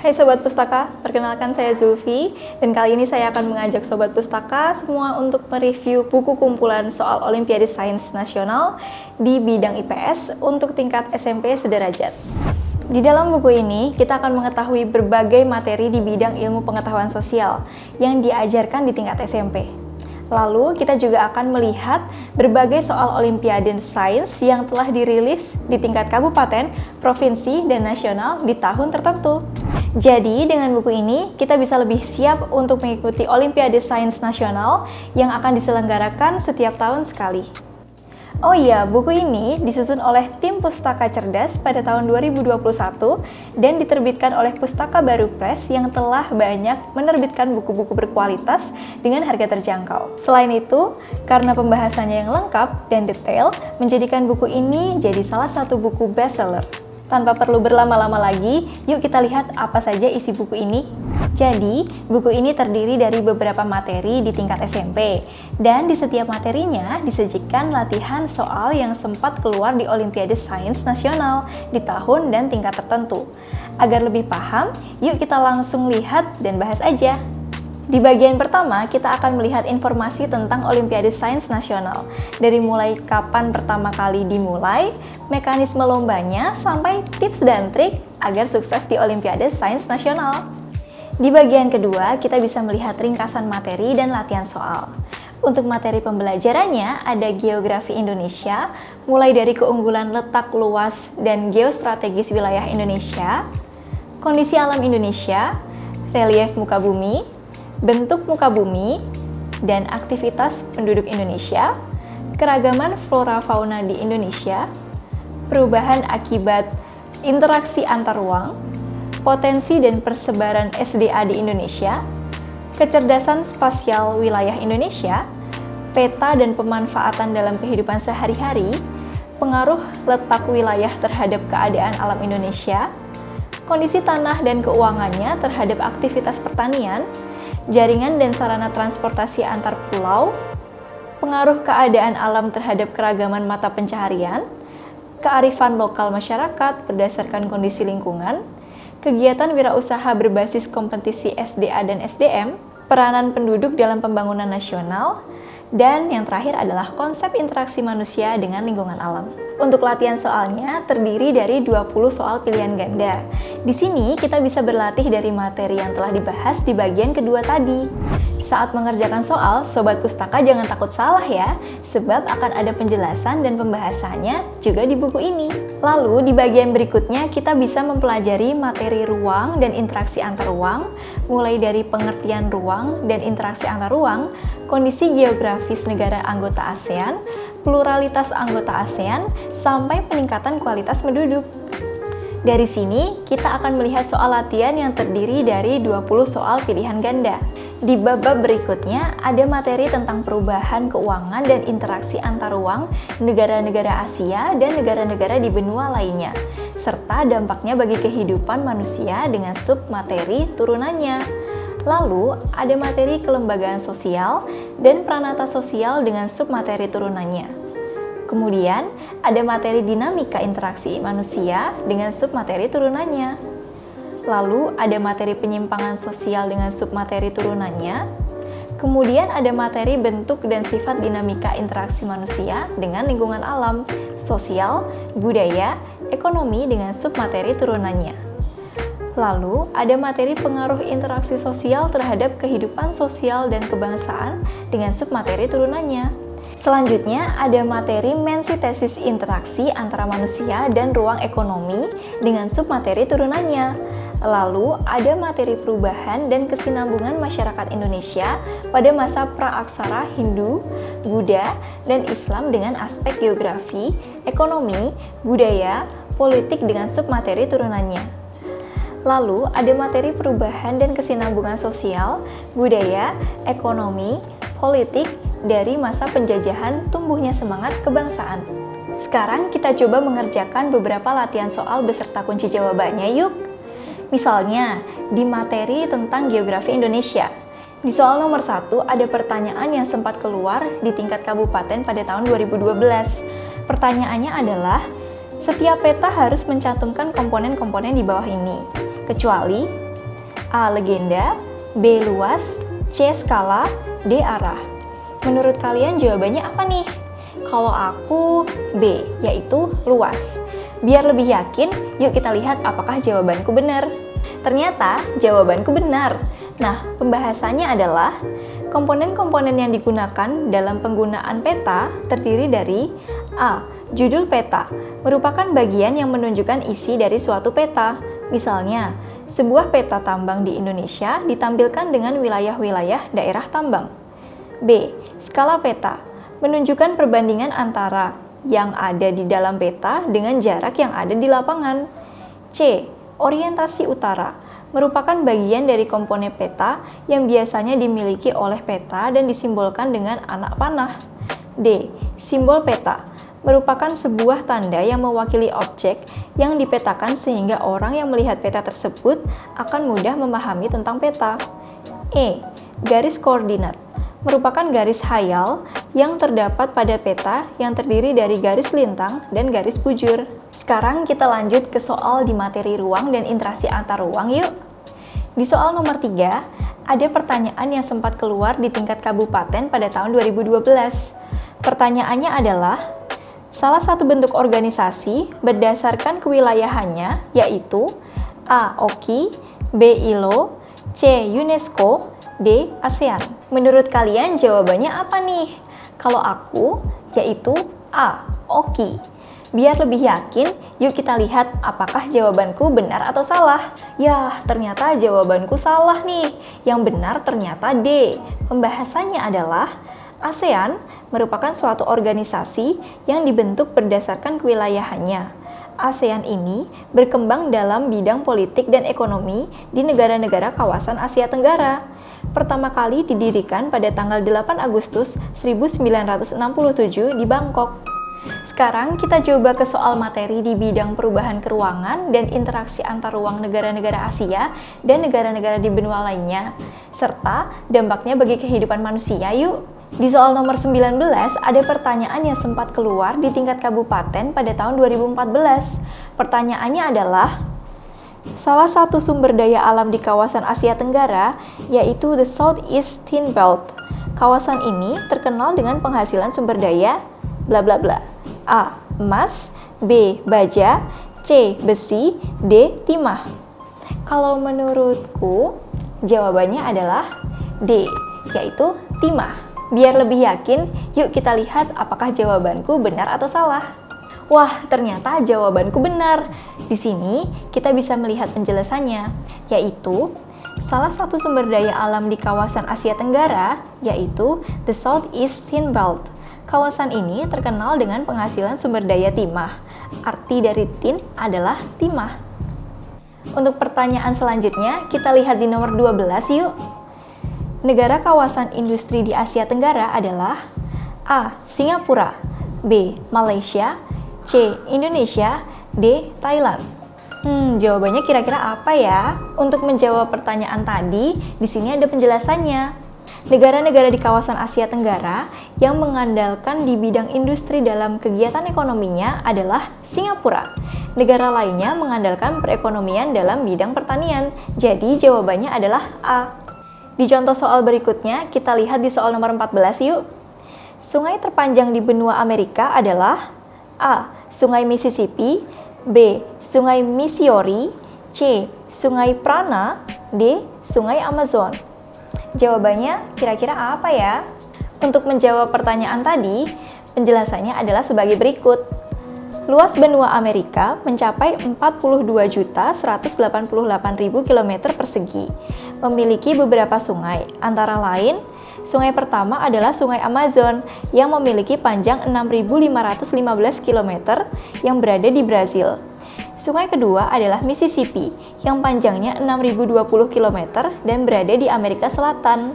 Hai Sobat Pustaka, perkenalkan saya Zulfi, dan kali ini saya akan mengajak Sobat Pustaka semua untuk mereview buku kumpulan soal Olimpiade Sains Nasional di bidang IPS untuk tingkat SMP sederajat. Di dalam buku ini, kita akan mengetahui berbagai materi di bidang ilmu pengetahuan sosial yang diajarkan di tingkat SMP. Lalu, kita juga akan melihat berbagai soal Olimpiade Sains yang telah dirilis di tingkat kabupaten, provinsi, dan nasional di tahun tertentu. Jadi, dengan buku ini, kita bisa lebih siap untuk mengikuti Olimpiade Sains Nasional yang akan diselenggarakan setiap tahun sekali. Oh iya, buku ini disusun oleh tim Pustaka Cerdas pada tahun 2021 dan diterbitkan oleh Pustaka Baru Press yang telah banyak menerbitkan buku-buku berkualitas dengan harga terjangkau. Selain itu, karena pembahasannya yang lengkap dan detail, menjadikan buku ini jadi salah satu buku bestseller. Tanpa perlu berlama-lama lagi, yuk kita lihat apa saja isi buku ini. Jadi, buku ini terdiri dari beberapa materi di tingkat SMP, dan di setiap materinya disajikan latihan soal yang sempat keluar di Olimpiade Sains Nasional di tahun dan tingkat tertentu. Agar lebih paham, yuk kita langsung lihat dan bahas aja. Di bagian pertama, kita akan melihat informasi tentang Olimpiade Sains Nasional, dari mulai kapan pertama kali dimulai, mekanisme lombanya, sampai tips dan trik agar sukses di Olimpiade Sains Nasional. Di bagian kedua, kita bisa melihat ringkasan materi dan latihan soal. Untuk materi pembelajarannya, ada geografi Indonesia, mulai dari keunggulan letak luas dan geostrategis wilayah Indonesia, kondisi alam Indonesia, relief muka bumi, bentuk muka bumi, dan aktivitas penduduk Indonesia, keragaman flora fauna di Indonesia, perubahan akibat interaksi antar ruang, potensi dan persebaran SDA di Indonesia, kecerdasan spasial wilayah Indonesia, peta dan pemanfaatan dalam kehidupan sehari-hari, pengaruh letak wilayah terhadap keadaan alam Indonesia, kondisi tanah dan keuangannya terhadap aktivitas pertanian, jaringan dan sarana transportasi antar pulau, pengaruh keadaan alam terhadap keragaman mata pencaharian, kearifan lokal masyarakat berdasarkan kondisi lingkungan, kegiatan wirausaha berbasis kompetisi SDA dan SDM, peranan penduduk dalam pembangunan nasional, dan yang terakhir adalah konsep interaksi manusia dengan lingkungan alam. Untuk latihan soalnya terdiri dari 20 soal pilihan ganda. Di sini kita bisa berlatih dari materi yang telah dibahas di bagian kedua tadi. Saat mengerjakan soal, Sobat Pustaka jangan takut salah ya, sebab akan ada penjelasan dan pembahasannya juga di buku ini. Lalu di bagian berikutnya kita bisa mempelajari materi ruang dan interaksi antar ruang, mulai dari pengertian ruang dan interaksi antar ruang, kondisi geografis negara anggota ASEAN, pluralitas anggota ASEAN, sampai peningkatan kualitas penduduk. Dari sini, kita akan melihat soal latihan yang terdiri dari 20 soal pilihan ganda. Di bab-bab berikutnya, ada materi tentang perubahan keuangan dan interaksi antar ruang negara-negara Asia dan negara-negara di benua lainnya, serta dampaknya bagi kehidupan manusia dengan submateri turunannya. Lalu, ada materi kelembagaan sosial dan pranata sosial dengan submateri turunannya. Kemudian, ada materi dinamika interaksi manusia dengan submateri turunannya. Lalu, ada materi penyimpangan sosial dengan submateri turunannya. Kemudian, ada materi bentuk dan sifat dinamika interaksi manusia dengan lingkungan alam, sosial, budaya, ekonomi dengan submateri turunannya. Lalu, ada materi pengaruh interaksi sosial terhadap kehidupan sosial dan kebangsaan dengan submateri turunannya. Selanjutnya, ada materi mensitesis interaksi antara manusia dan ruang ekonomi dengan submateri turunannya. Lalu, ada materi perubahan dan kesinambungan masyarakat Indonesia pada masa praaksara Hindu, Buddha, dan Islam dengan aspek geografi, ekonomi, budaya, politik dengan submateri turunannya. Lalu, ada materi perubahan dan kesinambungan sosial, budaya, ekonomi, politik dari masa penjajahan tumbuhnya semangat kebangsaan. Sekarang kita coba mengerjakan beberapa latihan soal beserta kunci jawabannya yuk. Misalnya, di materi tentang geografi Indonesia. Di soal nomor 1 ada pertanyaan yang sempat keluar di tingkat kabupaten pada tahun 2012. Pertanyaannya adalah, setiap peta harus mencantumkan komponen-komponen di bawah ini, kecuali A. Legenda, B. Luas, C. Skala, D. Arah. Menurut kalian jawabannya apa nih? Kalau aku B, yaitu luas. Biar lebih yakin, yuk kita lihat apakah jawabanku benar. Ternyata jawabanku benar. Nah, pembahasannya adalah komponen-komponen yang digunakan dalam penggunaan peta terdiri dari A. Judul peta, merupakan bagian yang menunjukkan isi dari suatu peta. Misalnya, sebuah peta tambang di Indonesia ditampilkan dengan wilayah-wilayah daerah tambang. B. Skala peta, menunjukkan perbandingan antara yang ada di dalam peta dengan jarak yang ada di lapangan. C. Orientasi utara, merupakan bagian dari komponen peta yang biasanya dimiliki oleh peta dan disimbolkan dengan anak panah. D. Simbol peta, merupakan sebuah tanda yang mewakili objek yang dipetakan sehingga orang yang melihat peta tersebut akan mudah memahami tentang peta. E. Garis koordinat, merupakan garis hayal yang terdapat pada peta yang terdiri dari garis lintang dan garis bujur. Sekarang kita lanjut ke soal di materi ruang dan interaksi antar ruang yuk. Di soal nomor 3, ada pertanyaan yang sempat keluar di tingkat kabupaten pada tahun 2012. Pertanyaannya adalah, salah satu bentuk organisasi berdasarkan kewilayahannya yaitu A. OKI, B. ILO, C. UNESCO, D. ASEAN. Menurut kalian jawabannya apa nih? Kalau aku, yaitu A. OKI. Biar lebih yakin, yuk kita lihat apakah jawabanku benar atau salah. Yah, ternyata jawabanku salah nih. Yang benar ternyata D. Pembahasannya adalah ASEAN merupakan suatu organisasi yang dibentuk berdasarkan kewilayahannya. ASEAN ini berkembang dalam bidang politik dan ekonomi di negara-negara kawasan Asia Tenggara. Pertama kali didirikan pada tanggal 8 Agustus 1967 di Bangkok. Sekarang kita coba ke soal materi di bidang perubahan keruangan dan interaksi antar ruang negara-negara Asia dan negara-negara di benua lainnya, serta dampaknya bagi kehidupan manusia yuk. Di soal nomor 19 ada pertanyaan yang sempat keluar di tingkat kabupaten pada tahun 2014. Pertanyaannya adalah, salah satu sumber daya alam di kawasan Asia Tenggara yaitu the Southeast Tin Belt. Kawasan ini terkenal dengan penghasilan sumber daya bla bla bla. A. Emas, B. Baja, C. Besi, D. Timah. Kalau menurutku, jawabannya adalah D, yaitu timah. Biar lebih yakin, yuk kita lihat apakah jawabanku benar atau salah. Wah, ternyata jawabanku benar. Di sini kita bisa melihat penjelasannya, yaitu salah satu sumber daya alam di kawasan Asia Tenggara yaitu the Southeast Tin Belt. Kawasan ini terkenal dengan penghasilan sumber daya timah. Arti dari tin adalah timah. Untuk pertanyaan selanjutnya, kita lihat di nomor 12 yuk. Negara kawasan industri di Asia Tenggara adalah A. Singapura, B. Malaysia, C. Indonesia, D. Thailand. Jawabannya kira-kira apa ya? Untuk menjawab pertanyaan tadi, di sini ada penjelasannya. Negara-negara di kawasan Asia Tenggara yang mengandalkan di bidang industri dalam kegiatan ekonominya adalah Singapura. Negara lainnya mengandalkan perekonomian dalam bidang pertanian. Jadi jawabannya adalah A. Di contoh soal berikutnya, kita lihat di soal nomor 14 yuk. Sungai terpanjang di benua Amerika adalah A. Sungai Mississippi, B. Sungai Missouri, C. Sungai Prana, D. Sungai Amazon. Jawabannya kira-kira apa ya? Untuk menjawab pertanyaan tadi, penjelasannya adalah sebagai berikut. Luas benua Amerika mencapai 42.188.000 km persegi. Memiliki beberapa sungai, antara lain, sungai pertama adalah Sungai Amazon yang memiliki panjang 6.515 km yang berada di Brazil. Sungai kedua adalah Mississippi yang panjangnya 6.020 km dan berada di Amerika Selatan.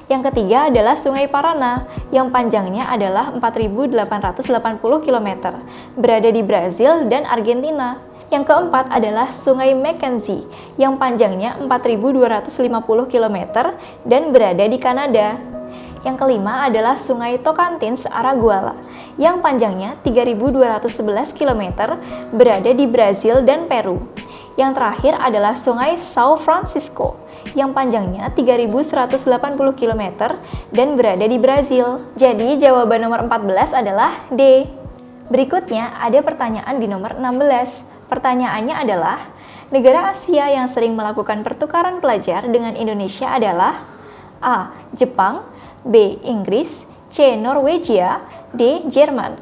Yang ketiga adalah Sungai Parana yang panjangnya adalah 4.880 km, berada di Brazil dan Argentina. Yang keempat adalah Sungai Mackenzie yang panjangnya 4.250 km dan berada di Kanada. Yang kelima adalah Sungai Tocantins Araguaia yang panjangnya 3.211 km berada di Brazil dan Peru. Yang terakhir adalah Sungai São Francisco yang panjangnya 3.180 km dan berada di Brazil. Jadi jawaban nomor 14 adalah D. Berikutnya ada pertanyaan di nomor 16. Pertanyaannya adalah, negara Asia yang sering melakukan pertukaran pelajar dengan Indonesia adalah A. Jepang, B. Inggris, C. Norwegia, D. Jerman.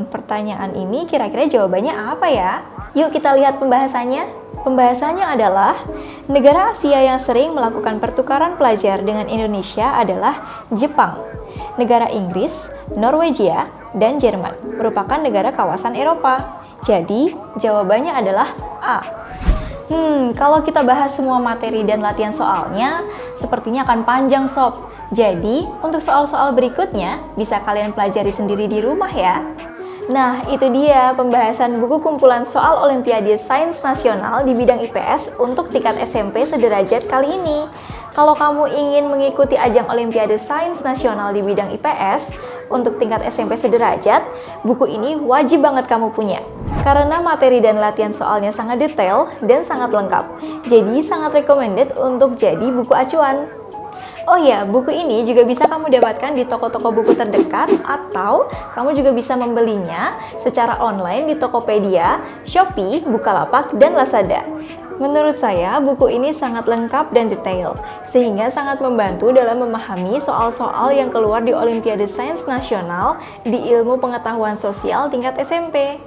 Pertanyaan ini kira-kira jawabannya apa ya? Yuk kita lihat pembahasannya. Pembahasannya adalah, negara Asia yang sering melakukan pertukaran pelajar dengan Indonesia adalah Jepang, negara Inggris, Norwegia, dan Jerman, merupakan negara kawasan Eropa. Jadi, jawabannya adalah A. Kalau kita bahas semua materi dan latihan soalnya, sepertinya akan panjang sob. Jadi, untuk soal-soal berikutnya, bisa kalian pelajari sendiri di rumah ya. Nah, itu dia pembahasan buku kumpulan soal Olimpiade Sains Nasional di bidang IPS untuk tingkat SMP sederajat kali ini. Kalau kamu ingin mengikuti ajang Olimpiade Sains Nasional di bidang IPS untuk tingkat SMP sederajat, buku ini wajib banget kamu punya. Karena materi dan latihan soalnya sangat detail dan sangat lengkap. Jadi sangat recommended untuk jadi buku acuan. Oh ya, buku ini juga bisa kamu dapatkan di toko-toko buku terdekat atau kamu juga bisa membelinya secara online di Tokopedia, Shopee, Bukalapak, dan Lazada. Menurut saya, buku ini sangat lengkap dan detail, sehingga sangat membantu dalam memahami soal-soal yang keluar di Olimpiade Sains Nasional di Ilmu Pengetahuan Sosial tingkat SMP.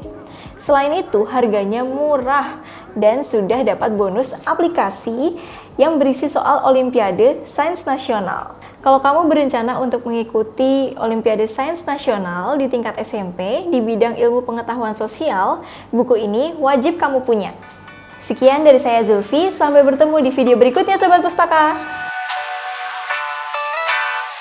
Selain itu, harganya murah dan sudah dapat bonus aplikasi yang berisi soal Olimpiade Sains Nasional. Kalau kamu berencana untuk mengikuti Olimpiade Sains Nasional di tingkat SMP di bidang ilmu pengetahuan sosial, buku ini wajib kamu punya. Sekian dari saya Zulfi, sampai bertemu di video berikutnya Sobat Pustaka.